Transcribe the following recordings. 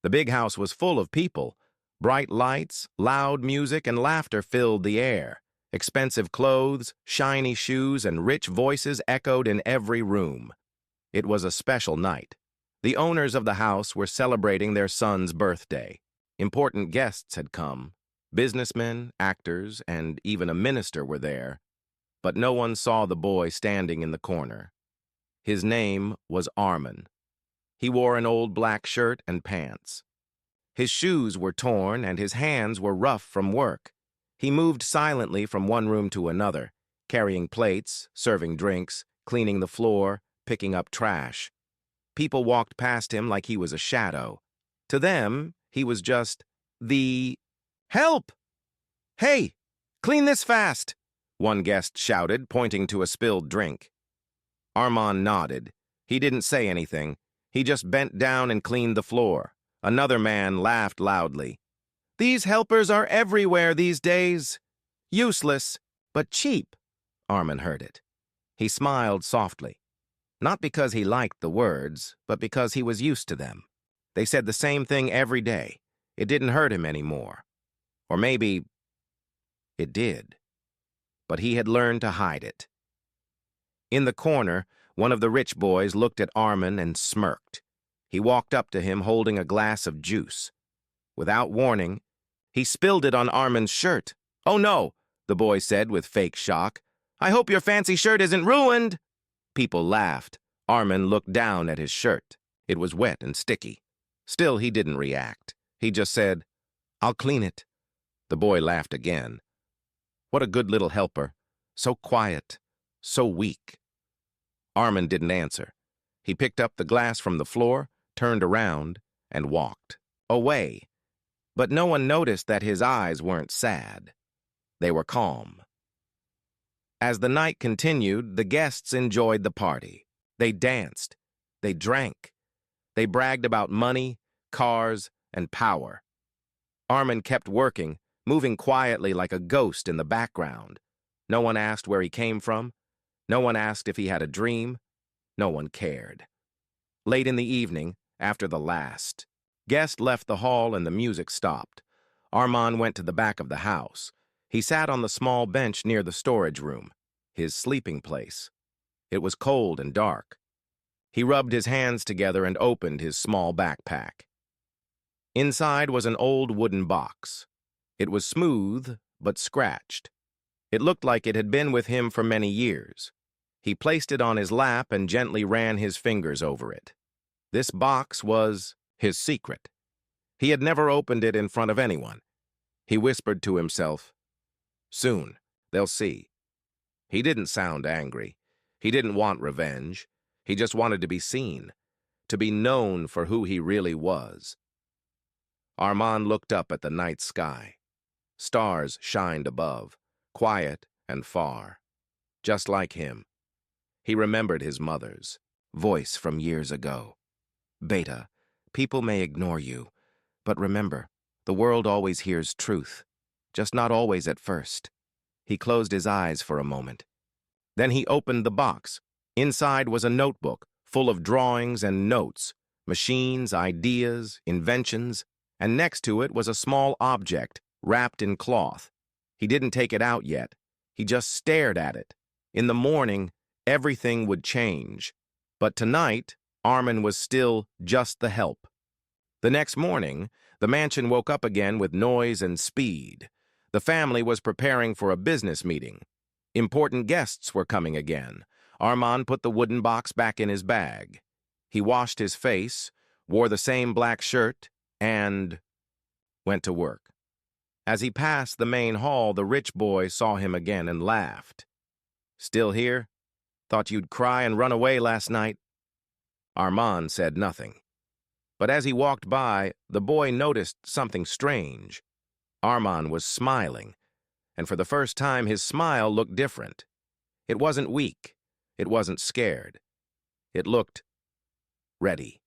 The big house was full of people. Bright lights, loud music, and laughter filled the air. Expensive clothes, shiny shoes, and rich voices echoed in every room. It was a special night. The owners of the house were celebrating their son's birthday. Important guests had come. Businessmen, actors, and even a minister were there. But no one saw the boy standing in the corner. His name was Armin. He wore an old black shirt and pants. His shoes were torn and his hands were rough from work. He moved silently from one room to another, carrying plates, serving drinks, cleaning the floor, picking up trash. People walked past him like he was a shadow. To them, he was just the "Help! Hey, clean this fast!" one guest shouted, pointing to a spilled drink. Armand nodded. He didn't say anything. He just bent down and cleaned the floor. Another man laughed loudly. "These helpers are everywhere these days. Useless, but cheap." Armand heard it. He smiled softly. Not because he liked the words, but because he was used to them. They said the same thing every day. It didn't hurt him anymore. Or maybe it did. But he had learned to hide it. In the corner, one of the rich boys looked at Armin and smirked. He walked up to him holding a glass of juice. Without warning, he spilled it on Armin's shirt. "Oh no," the boy said with fake shock. "I hope your fancy shirt isn't ruined." People laughed. Armin looked down at his shirt. It was wet and sticky. Still, he didn't react. He just said, "I'll clean it." The boy laughed again. What a good little helper. So quiet, so weak. Armin didn't answer. He picked up the glass from the floor, turned around, and walked away. But no one noticed that his eyes weren't sad. They were calm. As the night continued, the guests enjoyed the party. They danced. They drank. They bragged about money, cars, and power. Armin kept working, moving quietly like a ghost in the background. No one asked where he came from. No one asked if he had a dream. No one cared. Late in the evening, after the last guest left the hall and the music stopped, Armand went to the back of the house. He sat on the small bench near the storage room, his sleeping place. It was cold and dark. He rubbed his hands together and opened his small backpack. Inside was an old wooden box. It was smooth, but scratched. It looked like it had been with him for many years. He placed it on his lap and gently ran his fingers over it. This box was his secret. He had never opened it in front of anyone. He whispered to himself, "Soon, they'll see." He didn't sound angry. He didn't want revenge. He just wanted to be seen, to be known for who he really was. Armand looked up at the night sky. Stars shined above, quiet and far, just like him. He remembered his mother's voice from years ago. "Beta, people may ignore you, but remember, the world always hears truth, just not always at first." He closed his eyes for a moment. Then he opened the box. Inside was a notebook full of drawings and notes, machines, ideas, inventions, and next to it was a small object wrapped in cloth. He didn't take it out yet. He just stared at it. In the morning, everything would change. But tonight, Armin was still just the help. The next morning, the mansion woke up again with noise and speed. The family was preparing for a business meeting. Important guests were coming again. Armand put the wooden box back in his bag. He washed his face, wore the same black shirt, and went to work. As he passed the main hall, the rich boy saw him again and laughed. "Still here? Thought you'd cry and run away last night." Armand said nothing. But as he walked by, the boy noticed something strange. Armand was smiling, and for the first time his smile looked different. It wasn't weak. It wasn't scared. It looked ready.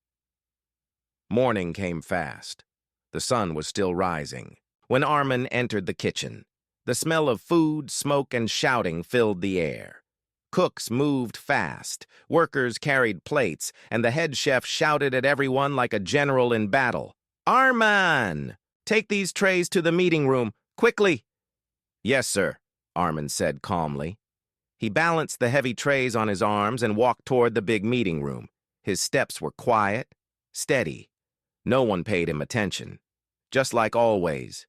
Morning came fast. The sun was still rising when Armin entered the kitchen. The smell of food, smoke, and shouting filled the air. Cooks moved fast, workers carried plates, and the head chef shouted at everyone like a general in battle. Arman! Take these trays to the meeting room, quickly! Yes, sir, Arman said calmly. He balanced the heavy trays on his arms and walked toward the big meeting room. His steps were quiet, steady. No one paid him attention. Just like always.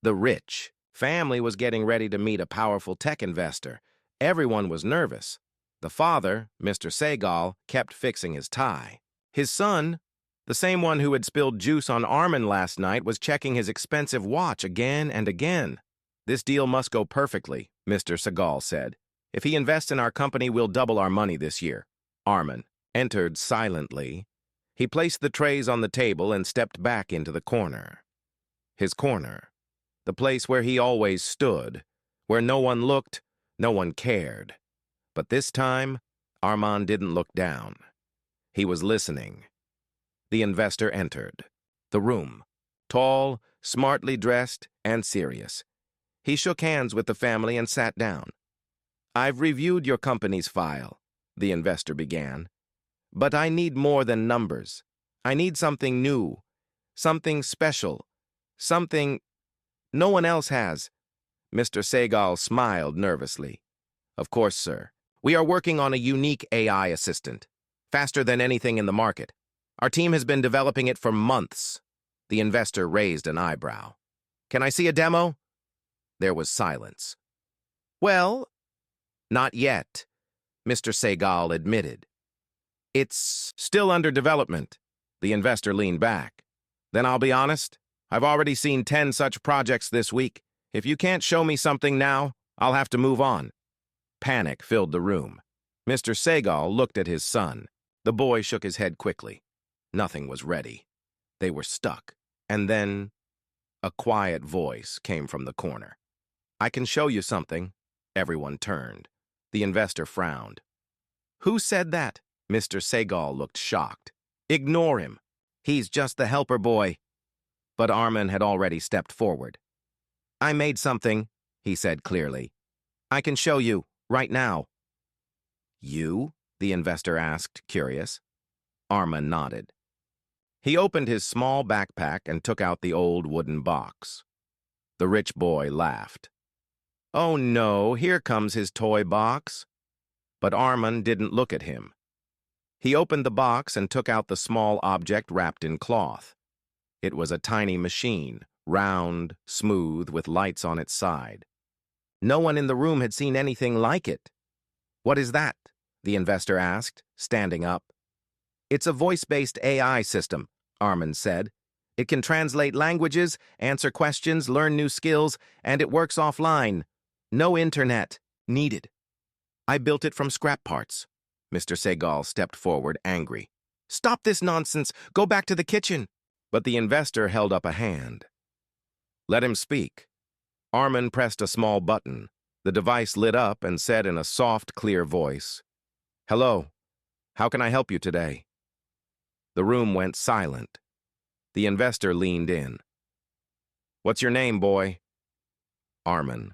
The rich family was getting ready to meet a powerful tech investor. Everyone was nervous. The father, Mr. Segal, kept fixing his tie. His son, the same one who had spilled juice on Armin last night, was checking his expensive watch again and again. This deal must go perfectly, Mr. Segal said. If he invests in our company, we'll double our money this year. Armin entered silently. He placed the trays on the table and stepped back into the corner. His corner. The place where he always stood, where no one looked, no one cared. But this time, Armand didn't look down. He was listening. The investor entered the room, tall, smartly dressed, and serious. He shook hands with the family and sat down. I've reviewed your company's file, the investor began. But I need more than numbers. I need something new, something special, something no one else has. Mr. Segal smiled nervously. Of course, sir. We are working on a unique AI assistant, faster than anything in the market. Our team has been developing it for months. The investor raised an eyebrow. Can I see a demo? There was silence. Well, not yet, Mr. Segal admitted. It's still under development. The investor leaned back. Then I'll be honest, I've already seen 10 such projects this week. If you can't show me something now, I'll have to move on. Panic filled the room. Mr. Segal looked at his son. The boy shook his head quickly. Nothing was ready. They were stuck. And then a quiet voice came from the corner. I can show you something. Everyone turned. The investor frowned. Who said that? Mr. Segal looked shocked. Ignore him. He's just the helper boy. But Armin had already stepped forward. I made something, he said clearly. I can show you, right now. You? The investor asked, curious. Armin nodded. He opened his small backpack and took out the old wooden box. The rich boy laughed. Oh no, here comes his toy box. But Armin didn't look at him. He opened the box and took out the small object wrapped in cloth. It was a tiny machine, round, smooth, with lights on its side. No one in the room had seen anything like it. What is that? The investor asked, standing up. It's a voice-based AI system, Armin said. It can translate languages, answer questions, learn new skills, and it works offline. No internet needed. I built it from scrap parts. Mr. Segal stepped forward, angry. Stop this nonsense! Go back to the kitchen! But the investor held up a hand. Let him speak. Armin pressed a small button. The device lit up and said in a soft, clear voice, Hello, how can I help you today? The room went silent. The investor leaned in. What's your name, boy? Armin.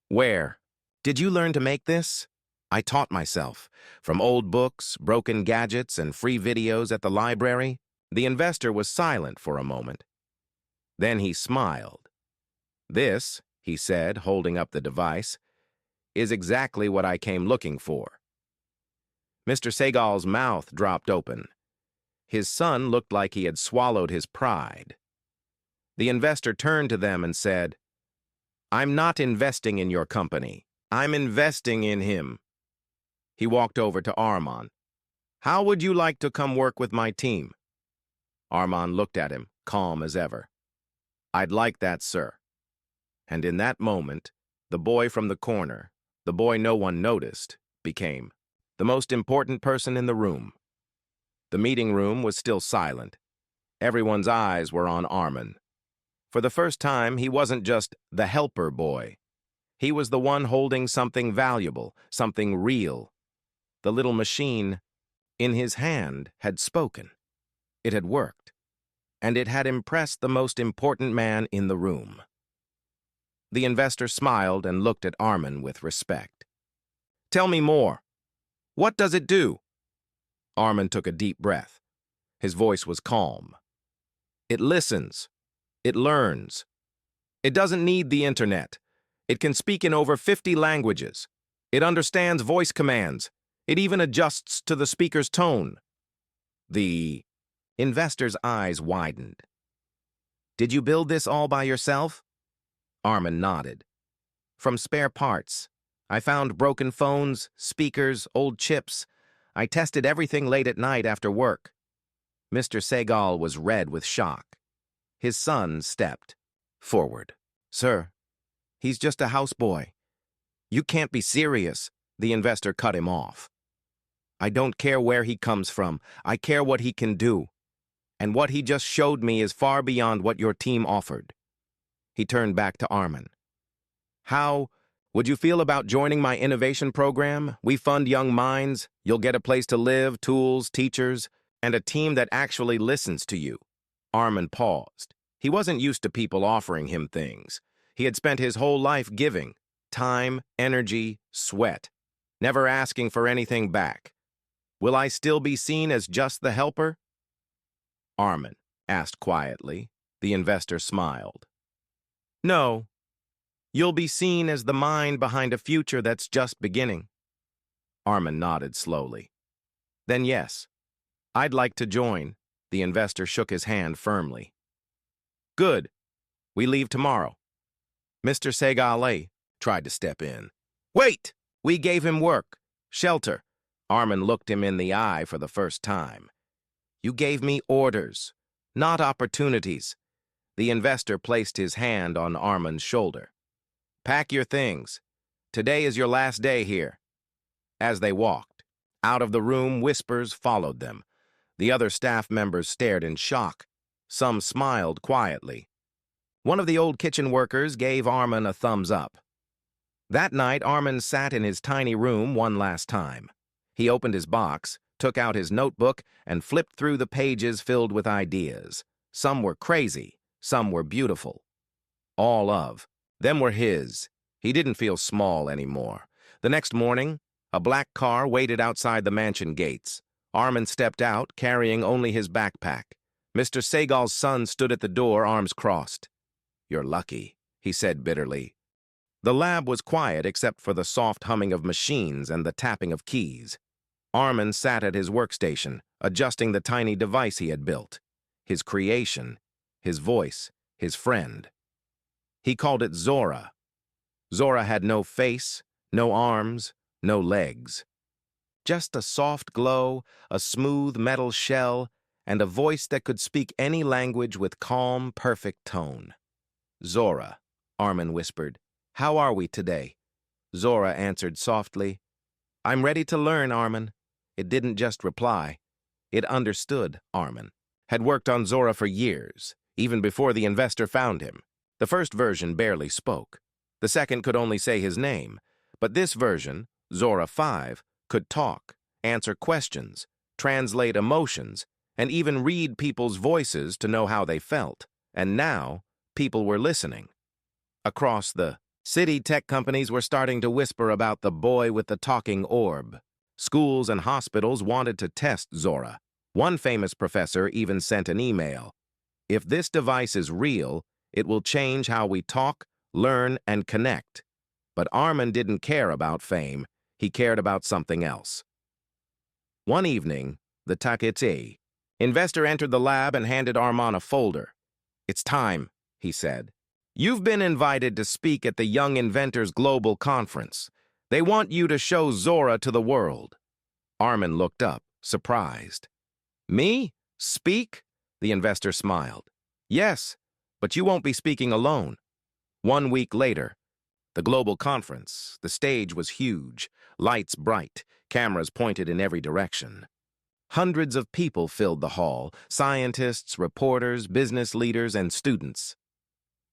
Where? Did you learn to make this? I taught myself. From old books, broken gadgets, and free videos at the library. The investor was silent for a moment. Then he smiled. This, he said, holding up the device, is exactly what I came looking for. Mr. Segal's mouth dropped open. His son looked like he had swallowed his pride. The investor turned to them and said, I'm not investing in your company. I'm investing in him. He walked over to Armand. How would you like to come work with my team? Armand looked at him, calm as ever. I'd like that, sir. And in that moment, the boy from the corner, the boy no one noticed, became the most important person in the room. The meeting room was still silent. Everyone's eyes were on Armin. For the first time, he wasn't just the helper boy. He was the one holding something valuable, something real. The little machine in his hand had spoken. It had worked, and it had impressed the most important man in the room. The investor smiled and looked at Armin with respect. Tell me more. What does it do? Armin took a deep breath. His voice was calm. It listens. It learns. It doesn't need the internet. It can speak in over 50 languages. It understands voice commands. It even adjusts to the speaker's tone. The investor's eyes widened. Did you build this all by yourself? Armin nodded. From spare parts. I found broken phones, speakers, old chips. I tested everything late at night after work. Mr. Segal was red with shock. His son stepped forward. Sir, he's just a houseboy. You can't be serious. The investor cut him off. I don't care where he comes from. I care what he can do. And what he just showed me is far beyond what your team offered. He turned back to Armin. How would you feel about joining my innovation program? We fund young minds. You'll get a place to live, tools, teachers, and a team that actually listens to you. Armin paused. He wasn't used to people offering him things. He had spent his whole life giving. Time, energy, sweat. Never asking for anything back. Will I still be seen as just the helper? Armin asked quietly. The investor smiled. No. You'll be seen as the mind behind a future that's just beginning. Armin nodded slowly. Then yes, I'd like to join. The investor shook his hand firmly. Good. We leave tomorrow. Mr. Segale tried to step in. Wait! We gave him work, shelter. Armin looked him in the eye for the first time. You gave me orders, not opportunities. The investor placed his hand on Armin's shoulder. Pack your things. Today is your last day here. As they walked, out of the room, whispers followed them. The other staff members stared in shock. Some smiled quietly. One of the old kitchen workers gave Armin a thumbs up. That night, Armin sat in his tiny room one last time. He opened his box, took out his notebook, and flipped through the pages filled with ideas. Some were crazy, some were beautiful. All of them were his. He didn't feel small anymore. The next morning, a black car waited outside the mansion gates. Armin stepped out, carrying only his backpack. Mr. Segal's son stood at the door, arms crossed. You're lucky, he said bitterly. The lab was quiet except for the soft humming of machines and the tapping of keys. Armin sat at his workstation, adjusting the tiny device he had built. His creation, his voice, his friend. He called it Zora. Zora had no face, no arms, no legs. Just a soft glow, a smooth metal shell, and a voice that could speak any language with calm, perfect tone. Zora, Armin whispered. How are we today? Zora answered softly. I'm ready to learn, Armin. It didn't just reply. It understood Armin. Had worked on Zora for years, even before the investor found him. The first version barely spoke. The second could only say his name. But this version, Zora 5, could talk, answer questions, translate emotions, and even read people's voices to know how they felt. And now, people were listening. Across the city, tech companies were starting to whisper about the boy with the talking orb. Schools and hospitals wanted to test Zora. One famous professor even sent an email. If this device is real, it will change how we talk, learn, and connect. But Armin didn't care about fame. He cared about something else. One evening, the Takete investor entered the lab and handed Armin a folder. It's time, he said. You've been invited to speak at the Young Inventors Global Conference. They want you to show Zora to the world. Armin looked up, surprised. Me? Speak? The investor smiled. Yes, but you won't be speaking alone. 1 week later, the global conference. The stage was huge, lights bright, cameras pointed in every direction. Hundreds of people filled the hall, scientists, reporters, business leaders, and students.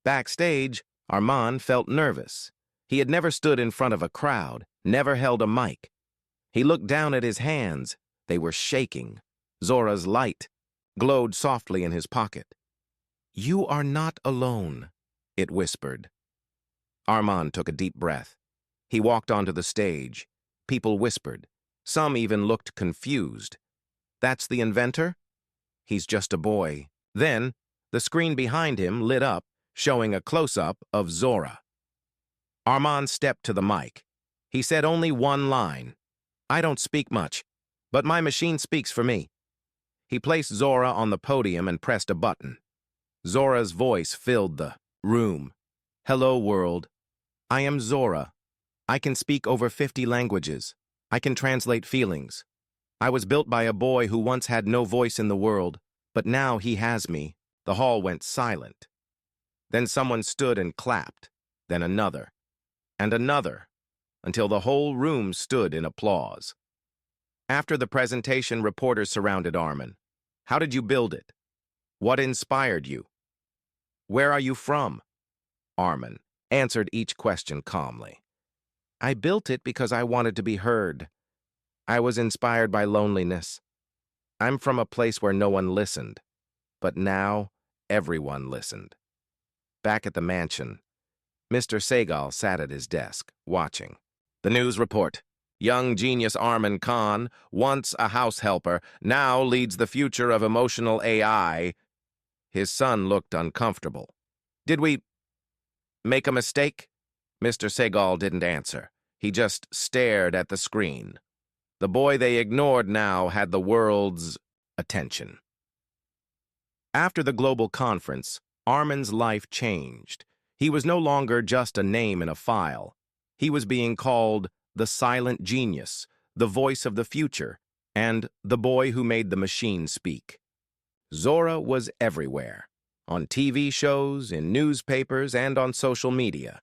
Backstage, Armin felt nervous. He had never stood in front of a crowd, never held a mic. He looked down at his hands. They were shaking. Zora's light glowed softly in his pocket. You are not alone, it whispered. Armin took a deep breath. He walked onto the stage. People whispered. Some even looked confused. That's the inventor? He's just a boy. Then, The screen behind him lit up, showing a close-up of Zora. Armand stepped to the mic. He said only one line. "I don't speak much, but my machine speaks for me." He placed Zora on the podium and pressed a button. Zora's voice filled the room. "Hello, world. I am Zora. I can speak over 50 languages. I can translate feelings. I was built by a boy who once had no voice in the world, but now he has me." The hall went silent. Then someone stood and clapped, then another, and another, until the whole room stood in applause. After the presentation, reporters surrounded Armand. "How did you build it? What inspired you? Where are you from?" Armand answered each question calmly. "I built it because I wanted to be heard. I was inspired by loneliness. I'm from a place where no one listened, but now everyone listened." Back at the mansion, Mr. Segal sat at his desk, watching. The news report. Young genius Armand Khan, once a house helper, now leads the future of emotional AI. His son looked uncomfortable. "Did we make a mistake?" Mr. Segal didn't answer. He just stared at the screen. The boy they ignored now had the world's attention. After the global conference, Armand's life changed. He was no longer just a name in a file. He was being called the silent genius, the voice of the future, and the boy who made the machine speak. Zora was everywhere, on TV shows, in newspapers, and on social media.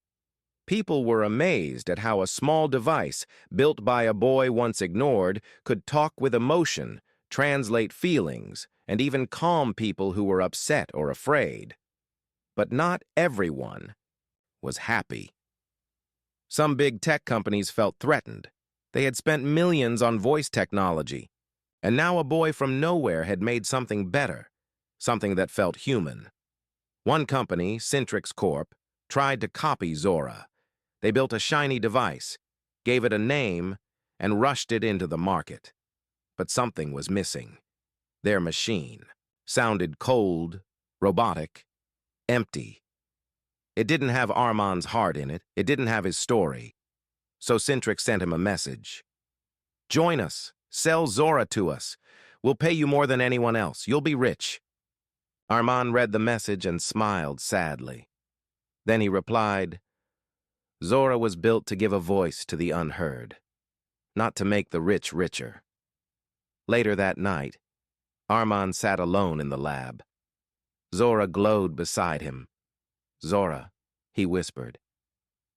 People were amazed at how a small device, built by a boy once ignored, could talk with emotion, translate feelings, and even calm people who were upset or afraid. But not everyone was happy. Some big tech companies felt threatened. They had spent millions on voice technology, and now a boy from nowhere had made something better, something that felt human. One company, Centrix Corp, tried to copy Zora. They built a shiny device, gave it a name, and rushed it into the market. But something was missing. Their machine sounded cold, robotic, empty. It didn't have Armand's heart in it. It didn't have his story. So Centrix sent him a message. "Join us. Sell Zora to us. We'll pay you more than anyone else. You'll be rich." Armand read the message and smiled sadly. Then he replied, "Zora was built to give a voice to the unheard, not to make the rich richer." Later that night, Armand sat alone in the lab. Zora glowed beside him. "Zora," he whispered,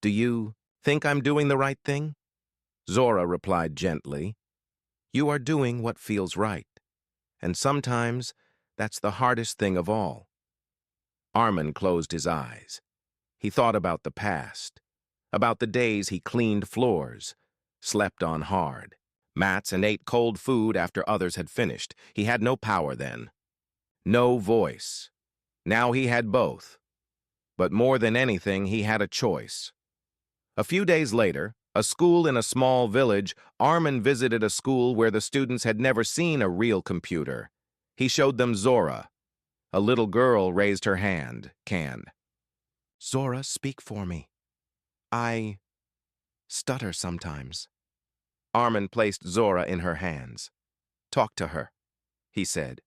"do you think I'm doing the right thing?" Zora replied gently, "You are doing what feels right, and sometimes that's the hardest thing of all." Armand closed his eyes. He thought about the past, about the days he cleaned floors, slept on hard mats, and ate cold food after others had finished. He had no power then, no voice. Now he had both. But more than anything, he had a choice. A few days later, a school in a small village, Armand visited a school where the students had never seen a real computer. He showed them Zora. A little girl raised her hand, canned. "Zora, speak for me. I stutter sometimes." Armand placed Zora in her hands. "Talk to her," he said.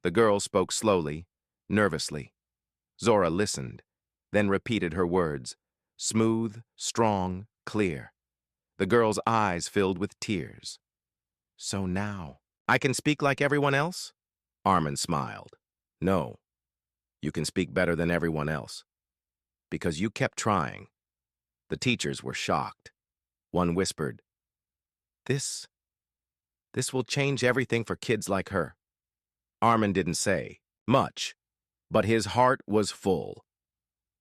The girl spoke slowly, nervously. Zora listened, then repeated her words, smooth, strong, clear. The girl's eyes filled with tears. "So now, I can speak like everyone else?" Armand smiled. "No, you can speak better than everyone else. Because you kept trying." The teachers were shocked. One whispered, This will change everything for kids like her." Armand didn't say much, but his heart was full.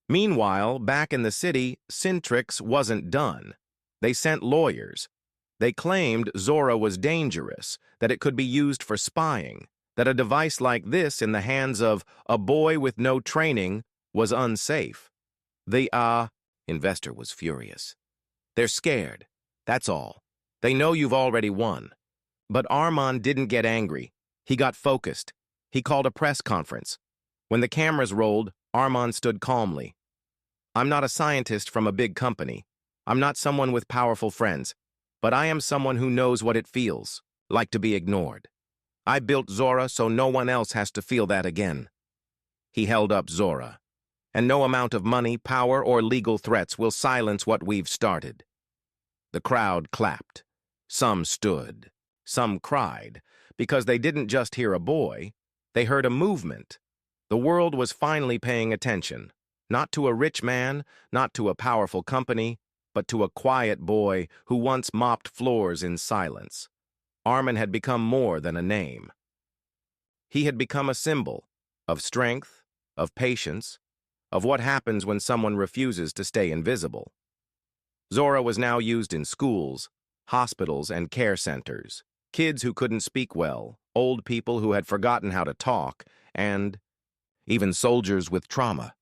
Meanwhile, back in the city, Centrix wasn't done. They sent lawyers. They claimed Zora was dangerous, that it could be used for spying, that a device like this in the hands of a boy with no training was unsafe. The investor was furious. "They're scared, that's all. They know you've already won." But Armand didn't get angry. He got focused. He called a press conference. When the cameras rolled, Armand stood calmly. I'm not a scientist from a big company. I'm not someone with powerful friends. But I am someone who knows what it feels like to be ignored. I built Zora so no one else has to feel that again. He held up Zora. And no amount of money, power, or legal threats will silence what we've started. The crowd clapped. Some stood. Some cried, because they didn't just hear a boy, they heard a movement. The world was finally paying attention, not to a rich man, not to a powerful company, but to a quiet boy who once mopped floors in silence. Armin had become more than a name. He had become a symbol of strength, of patience, of what happens when someone refuses to stay invisible. Zora was now used in schools, hospitals, and care centers. Kids who couldn't speak well, old people who had forgotten how to talk, and even soldiers with trauma.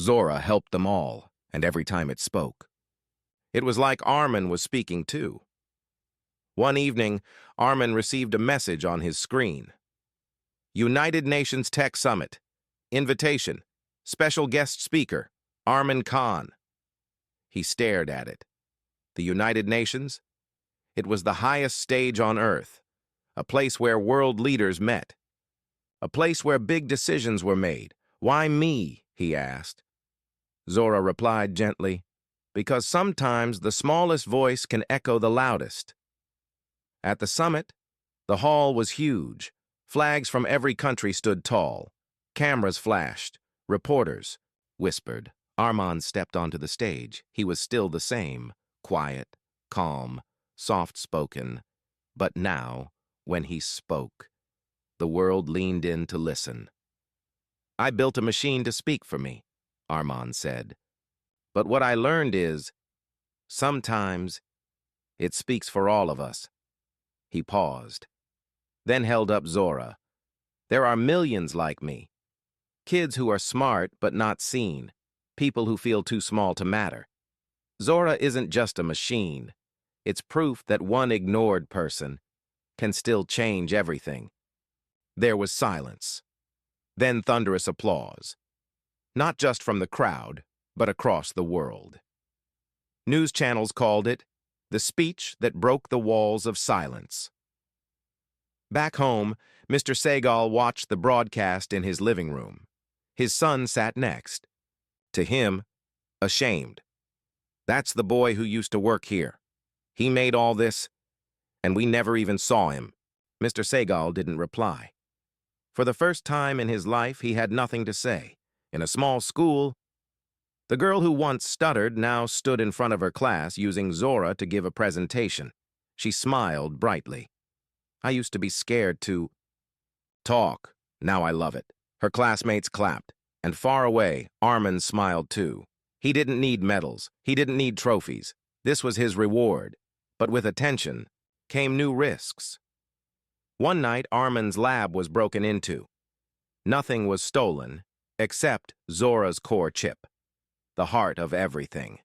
Zora helped them all, and every time it spoke. It was like Armin was speaking too. One evening, Armin received a message on his screen. United Nations Tech Summit. Invitation. Special guest speaker, Armin Khan. He stared at it. The United Nations? It was the highest stage on Earth, a place where world leaders met, a place where big decisions were made. Why me? He asked. Zora replied gently, because sometimes the smallest voice can echo the loudest. At the summit, the hall was huge. Flags from every country stood tall. Cameras flashed. Reporters whispered. Armand stepped onto the stage. He was still the same, quiet, calm, soft-spoken. But now, when he spoke, the world leaned in to listen. I built a machine to speak for me, Armand said. But what I learned is, sometimes, it speaks for all of us. He paused, then held up Zora. There are millions like me. Kids who are smart but not seen. People who feel too small to matter. Zora isn't just a machine. It's proof that one ignored person can still change everything. There was silence. Then thunderous applause. Not just from the crowd, but across the world. News channels called it the speech that broke the walls of silence. Back home, Mr. Segal watched the broadcast in his living room. His son sat next. To him, ashamed. That's the boy who used to work here. He made all this, and we never even saw him. Mr. Segal didn't reply. For the first time in his life, he had nothing to say. In a small school, the girl who once stuttered now stood in front of her class using Zora to give a presentation. She smiled brightly. I used to be scared to talk. Now I love it. Her classmates clapped, and far away, Armin smiled too. He didn't need medals. He didn't need trophies. This was his reward. But with attention came new risks. One night, Armin's lab was broken into. Nothing was stolen, except Zora's core chip, the heart of everything.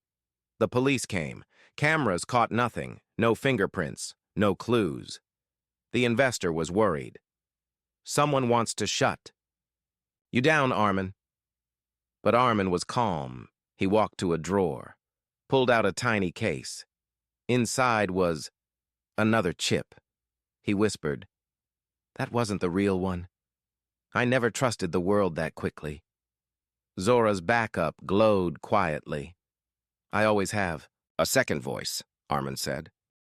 The police came. Cameras caught nothing, no fingerprints, no clues. The investor was worried. Someone wants to shut. You down, Armin? But Armin was calm. He walked to a drawer, pulled out a tiny case. Inside was another chip. He whispered, that wasn't the real one. I never trusted the world that quickly. Zora's backup glowed quietly. I always have. A second voice, Armin said.